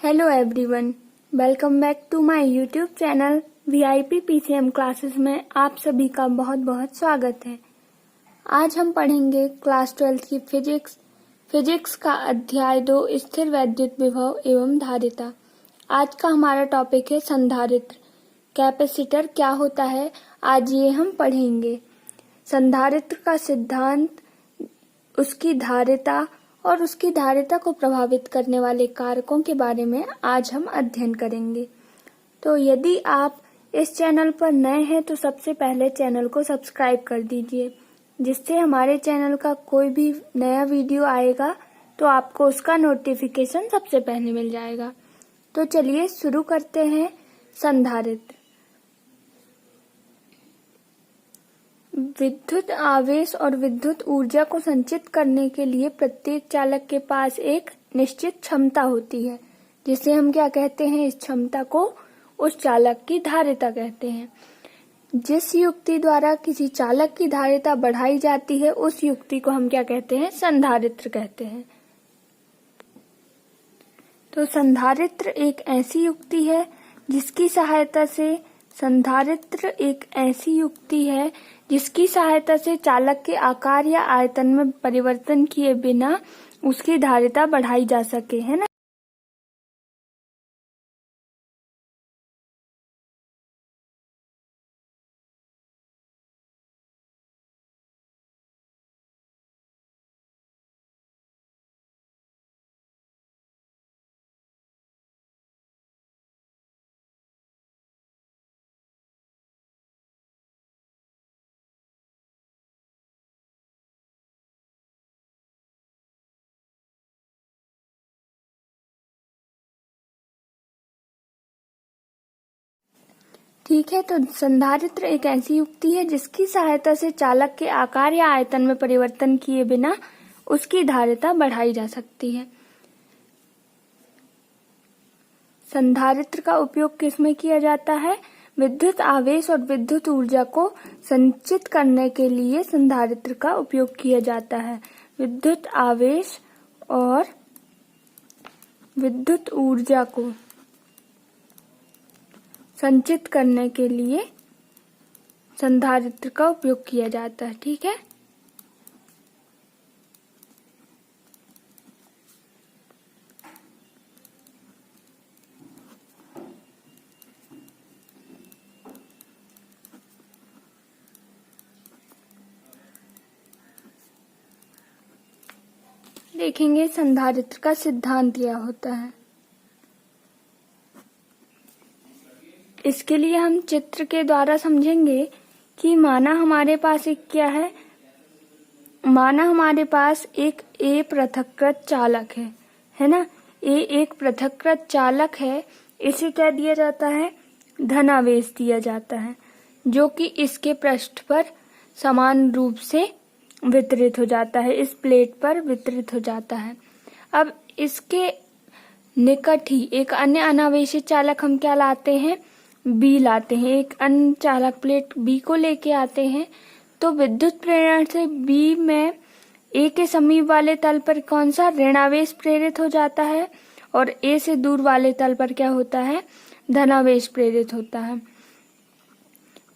Hello everyone, welcome back to my YouTube channel VIP PCM classes में आप सभी का बहुत बहुत स्वागत है। आज हम पढ़ेंगे क्लास 12 की फिजिक्स का अध्याय 2 स्थिर वैद्युत विभव एवं धारिता। आज का हमारा टॉपिक है संधारित्र। कैपेसिटर क्या होता है, आज ये हम पढ़ेंगे। संधारित्र का सिद्धांत, उसकी धारिता और उसकी धारिता को प्रभावित करने वाले कारकों के बारे में आज हम अध्ययन करेंगे। तो यदि आप इस चैनल पर नए हैं तो सबसे पहले चैनल को सब्सक्राइब कर दीजिए, जिससे हमारे चैनल का कोई भी नया वीडियो आएगा तो आपको उसका नोटिफिकेशन सबसे पहले मिल जाएगा। तो चलिए शुरू करते हैं। संधारित्र विद्युत आवेश और विद्युत ऊर्जा को संचित करने के लिए प्रत्येक चालक के पास एक निश्चित क्षमता होती है, जिसे हम क्या कहते हैं, इस क्षमता को उस चालक की धारिता कहते हैं। जिस युक्ति द्वारा किसी चालक की धारिता बढ़ाई जाती है उस युक्ति को हम क्या कहते हैं, संधारित्र कहते हैं। तो संधारित्र एक ऐसी युक्ति है जिसकी सहायता से चालक के आकार या आयतन में परिवर्तन किए बिना उसकी धारिता बढ़ाई जा सके, है ना। ठीक है, तो संधारित्र एक ऐसी युक्ति है जिसकी सहायता से चालक के आकार या आयतन में परिवर्तन किए बिना उसकी धारिता बढ़ाई जा सकती है। संधारित्र का उपयोग किसमें किया जाता है? विद्युत आवेश और विद्युत ऊर्जा को संचित करने के लिए संधारित्र का उपयोग किया जाता है। विद्युत आवेश और विद्युत ऊर्जा को संचित करने के लिए संधारित्र का उपयोग किया जाता है। ठीक है, देखेंगे संधारित्र का सिद्धांत क्या होता है। इसके लिए हम चित्र के द्वारा समझेंगे कि माना हमारे पास एक क्या है, माना हमारे पास एक A पृथक्कृत चालक है ना। A एक पृथक्कृत चालक है, इसे क्या दिया जाता है, धनावेश दिया जाता है, जो कि इसके पृष्ठ पर समान रूप से वितरित हो जाता है, इस प्लेट पर वितरित हो जाता है। अब इसके निकट ही एक अन्य अनावेशित चालक हम क्या लाते हैं, B लाते हैं, एक अन्य चालक प्लेट B को लेके आते हैं। तो विद्युत प्रेरण से B में A के समीप वाले तल पर कौन सा ऋणावेश प्रेरित हो जाता है और A से दूर वाले तल पर क्या होता है, धनावेश प्रेरित होता है।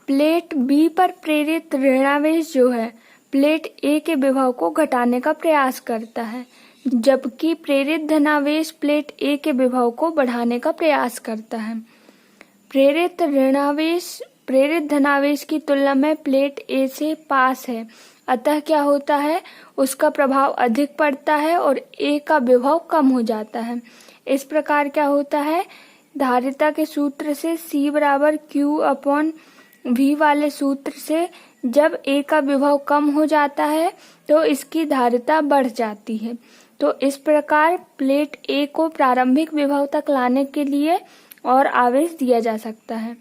प्लेट B पर प्रेरित ऋणावेश जो है प्लेट A के विभव को घटाने का प्रयास करता है, जबकि प्रेरित धनावेश प्लेट A के विभव को बढ़ाने का प्रयास करता है। प्रेरित धनावेश की तुलना में प्लेट A से पास है, अतः क्या होता है, उसका प्रभाव अधिक पड़ता है और A का विभव कम हो जाता है। इस प्रकार क्या होता है, धारिता के सूत्र से C/Q/V वाले सूत्र से जब A का विभव कम हो जाता है तो इसकी धारिता बढ़ जाती है। तो इस प्रकार प्लेट A को प्रारंभिक विभव तक लाने के लिए और आवेश दिया जा सकता है।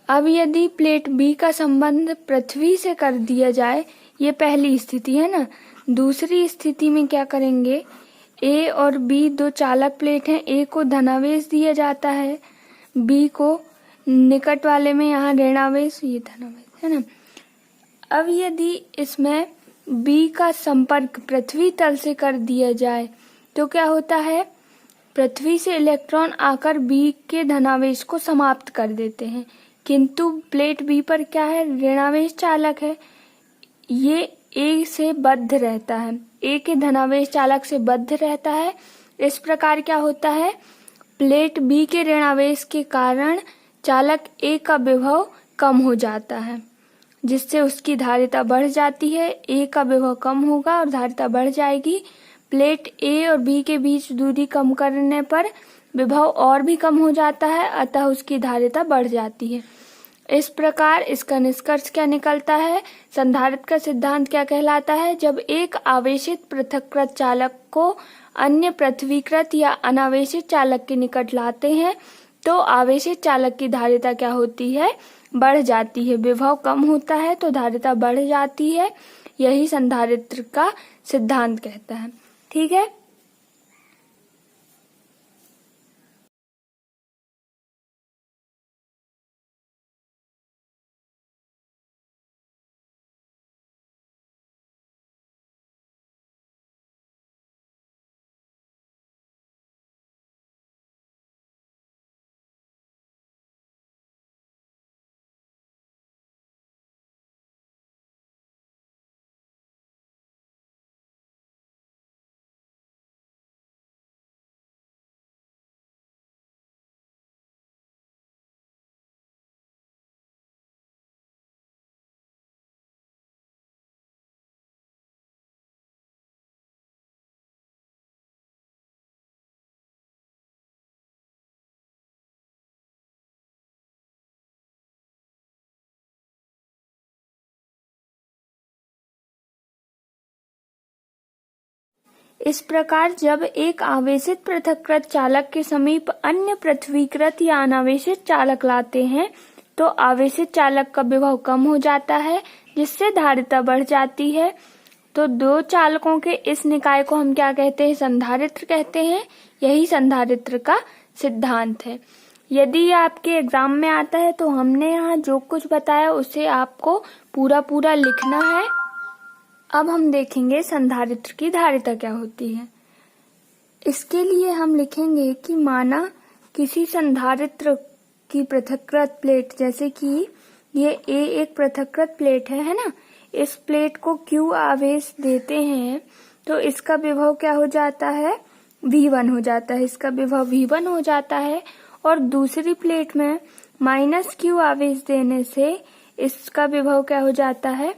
अब यदि प्लेट B का संबंध पृथ्वी से कर दिया जाए, ये पहली स्थिति है ना। दूसरी स्थिति में क्या करेंगे, A और B दो चालक प्लेट हैं, A को धनावेश दिया जाता है, B को निकट वाले में यहाँ ऋणावेश, ये धनावेश है ना। अब यदि इसमें B का संपर्क पृथ्वी तल से कर दिया जाए तो क्या होता है, पृथ्वी से इलेक्ट्रॉन आकर बी के धनावेश को समाप्त कर देते हैं, किंतु प्लेट बी पर क्या है, ऋणावेश चालक है, ये ए से बद्ध रहता है, ए के धनावेश चालक से बद्ध रहता है। इस प्रकार क्या होता है, प्लेट बी के ऋणावेश के कारण चालक ए का विभव कम हो जाता है, जिससे उसकी धारिता बढ़ जाती है। ए का विभव कम होगा और धारिता बढ़ जाएगी। प्लेट ए और बी के बीच दूरी कम करने पर विभव और भी कम हो जाता है, अतः उसकी धारिता बढ़ जाती है। इस प्रकार इसका निष्कर्ष क्या निकलता है, संधारित्र का सिद्धांत क्या कहलाता है, जब एक आवेशित पृथक्कृत चालक को अन्य पृथ्वीकृत या अनावेशित चालक के निकट लाते हैं तो आवेशित चालक की धारिता क्या होती है, बढ़ जाती है। विभव कम होता है तो धारिता बढ़ जाती है। यही संधारित्र का सिद्धांत कहता है। ठीक है। इस प्रकार जब एक आवेशित पृथक्कृत चालक के समीप अन्य पृथ्वीकृत या अनावेशित चालक लाते हैं तो आवेशित चालक का विभव कम हो जाता है, जिससे धारिता बढ़ जाती है। तो दो चालकों के इस निकाय को हम क्या कहते हैं, संधारित्र कहते हैं। यही संधारित्र का सिद्धांत है। यदि आपके एग्जाम में आता है तो हमने यहाँ जो कुछ बताया उसे आपको पूरा लिखना है। अब हम देखेंगे संधारित्र की धारिता क्या होती है। इसके लिए हम लिखेंगे कि माना किसी संधारित्र की पृथक्कृत प्लेट, जैसे कि ये ए एक पृथक्कृत प्लेट है ना, इस प्लेट को Q आवेश देते हैं तो इसका विभव क्या हो जाता है, V1 हो जाता है। इसका विभव V1 हो जाता है। और दूसरी प्लेट में -Q आवेश देने से इसका विभव क्या हो जाता है,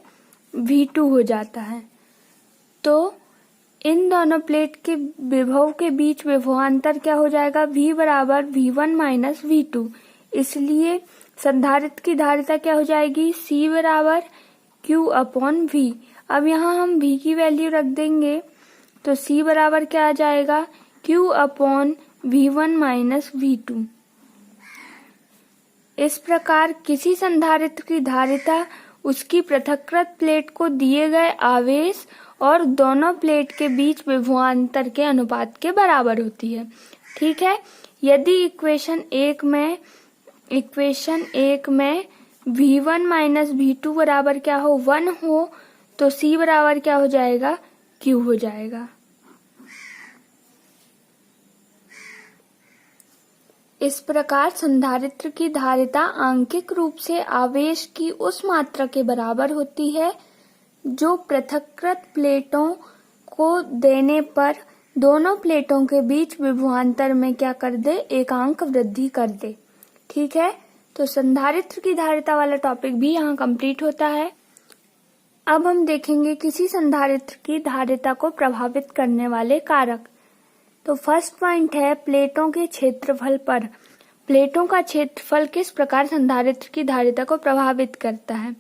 V2 हो जाता है। तो इन दोनों प्लेट के विभव के बीच विभवांतर क्या हो जाएगा, V बराबर V1 माइनस V2। इसलिए संधारित्र की धारिता क्या हो जाएगी, C बराबर Q अपॉन V। अब यहाँ हम V की वैल्यू रख देंगे तो C बराबर क्या आ जाएगा, Q upon V1 minus V2। इस प्रकार किसी संधारित्र की धारिता उसकी पृथक्कृत प्लेट को दिए गए आवेश और दोनों प्लेट के बीच विभवांतर के अनुपात के बराबर होती है। ठीक है। यदि इक्वेशन एक में V1 माइनस V2 बराबर क्या हो, 1 हो, तो C बराबर क्या हो जाएगा, Q हो जाएगा। इस प्रकार संधारित्र की धारिता आंकिक रूप से आवेश की उस मात्रा के बराबर होती है जो पृथक्कृत प्लेटों को देने पर दोनों प्लेटों के बीच विभवांतर में क्या कर दे, एकांक वृद्धि कर दे। ठीक है। तो संधारित्र की धारिता वाला टॉपिक भी यहाँ कंप्लीट होता है। अब हम देखेंगे किसी संधारित्र की धारिता को प्रभावित करने वाले कारक। तो फर्स्ट पॉइंट है प्लेटों के क्षेत्रफल पर। प्लेटों का क्षेत्रफल किस प्रकार संधारित्र की धारिता को प्रभावित करता है।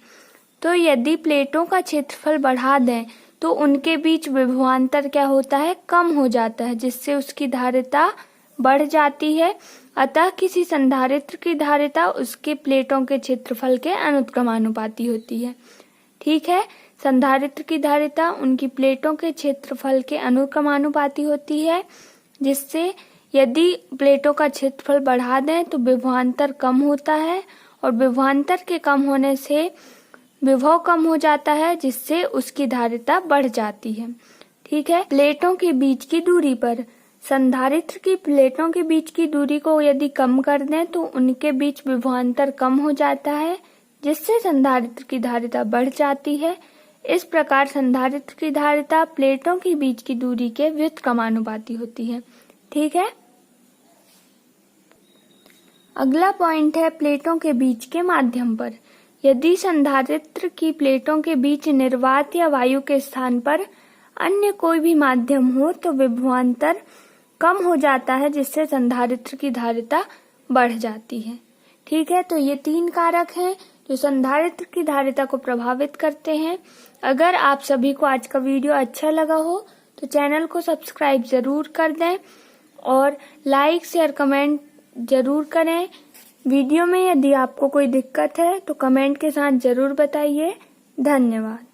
तो यदि प्लेटों का क्षेत्रफल बढ़ा दें तो उनके बीच विभवांतर क्या होता है, कम हो जाता है, जिससे उसकी धारिता बढ़ जाती है। अतः किसी संधारित्र की धारिता उसके प्लेटों के क्षेत्रफल के अनुक्रमानुपाती होती है। ठीक है। संधारित्र की धारिता उनकी प्लेटों के क्षेत्रफल के अनुक्रमानुपाती होती है, जिससे यदि प्लेटों का क्षेत्रफल बढ़ा दें तो विभवांतर कम होता है और विभवांतर के कम होने से विभव कम हो जाता है, जिससे उसकी धारिता बढ़ जाती है। ठीक है। प्लेटों के बीच की दूरी पर संधारित्र की प्लेटों के बीच की दूरी को यदि कम कर दें तो उनके बीच विभवांतर कम हो जाता है, जिससे संधारित्र की धारिता बढ़ जाती है। इस प्रकार संधारित्र की धारिता प्लेटों के बीच की दूरी के व्युत्क्रमानुपाती होती है। ठीक है। अगला पॉइंट है प्लेटों के बीच के माध्यम पर। यदि संधारित्र की प्लेटों के बीच निर्वात या वायु के स्थान पर अन्य कोई भी माध्यम हो तो विभवांतर कम हो जाता है, जिससे संधारित्र की धारिता बढ़ जाती है। ठीक है। तो ये 3 कारक हैं जो संधारित्र की धारिता को प्रभावित करते हैं। अगर आप सभी को आज का वीडियो अच्छा लगा हो तो चैनल को सब्सक्राइब जरूर कर दें और लाइक शेयर कमेंट जरूर करें। वीडियो में यदि आपको कोई दिक्कत है तो कमेंट के साथ जरूर बताइए। धन्यवाद।